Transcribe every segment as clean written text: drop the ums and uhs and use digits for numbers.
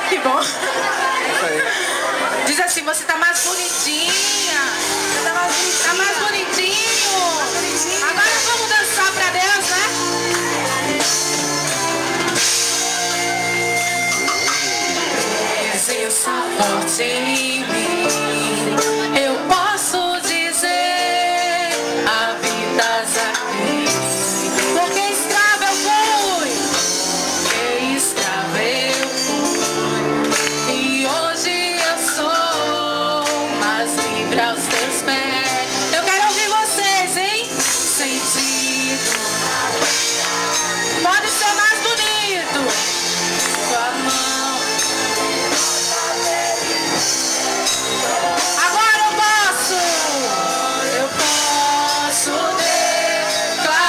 Que bom. Diz assim, você tá mais bonitinha. Tá mais bonitinho. Agora vamos dançar pra Deus, né? Presença forte em mim. Eu posso dizer, habitas aqui. Porque escravo eu fui. Porque escravo eu fui. E hoje eu sou mais livre aos teus pés. Eu quero ouvir vocês, hein? Sentido. Pode ser mais bonito. Sua mão. Agora eu posso declarar.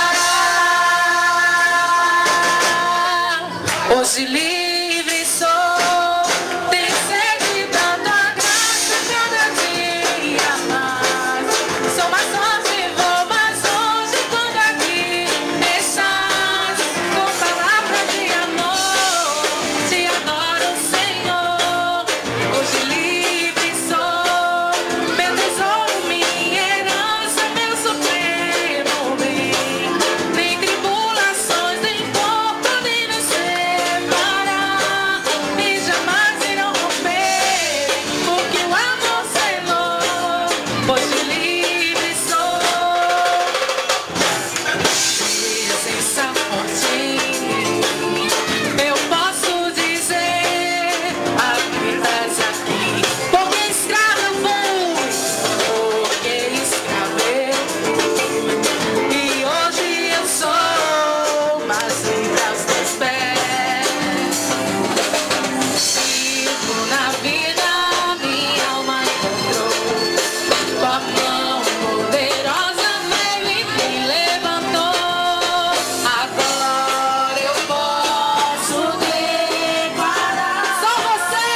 Hoje livre sou. Tem sede da tua graça cada dia mais. Sou mais forte, vou mais longe quando aqui estás. Com palavras de amor, te adoro, Senhor. Hoje livre sou. Meu tesouro, minha herança, meu supremo bem. Nem tribulações, nem dor podem nos separar. E jamais irão romper, porque o amor selou. Hoje livre sou. Presença forte em mim. Eu posso dizer, habitas aqui. Porque escravo eu fui. Porque escravo eu fui. E hoje eu sou mais livre aos teus pés. Vivo na vida, minha alma encontrou. Tua mão poderosa veio e me levantou. Agora eu posso declarar. Só você.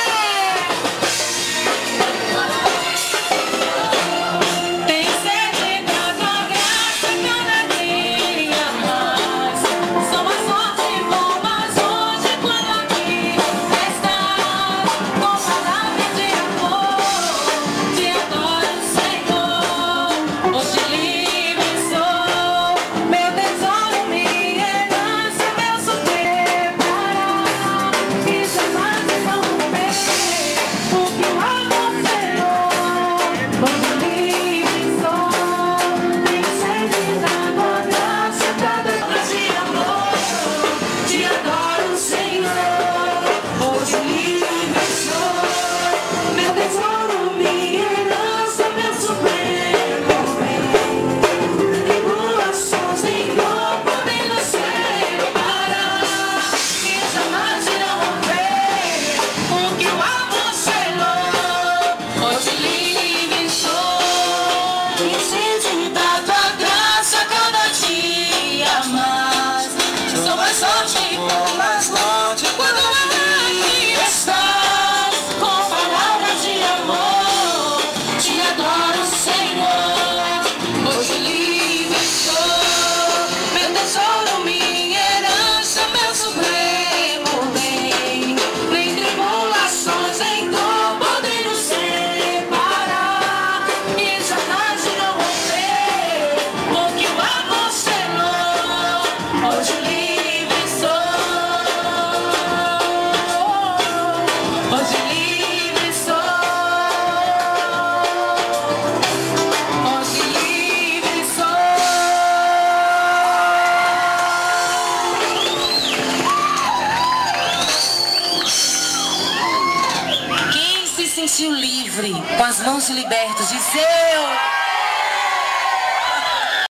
Tem sede da tua graça cada dia mais. Sou mais forte, vou mais longe quando aqui estás. Com palavras de amor, te adoro, Senhor. Hoje livre sou. Meu tesouro, minha herança, meu supremo parar. E jamais vão romper, porque o amor selou. Hoje livre sou. Tem sede da tua graça cada dia de amor. Te adoro, Senhor. Hoje livre sou. Meu tesouro, minha herança, meu supremo bem. Tribulações nem dor podem nos separar. E jamais irão romper, porque o amor selou. Hoje livre sou. Tem sede da tua graça cada dia mais. Sou mais forte e vou mais longe quando aqui estás. Com palavras de amor, te adoro, Senhor. Hoje livre sou. Meu tesouro, minha herança, meu supremo bem. Nem tribulações, nem dor podem nos separar. E jamais irão romper, porque o amor selou. Hoje livre sou. Hoje livre sou. Hoje livre sou. Quem se sentiu livre, com as mãos libertas, diz eu.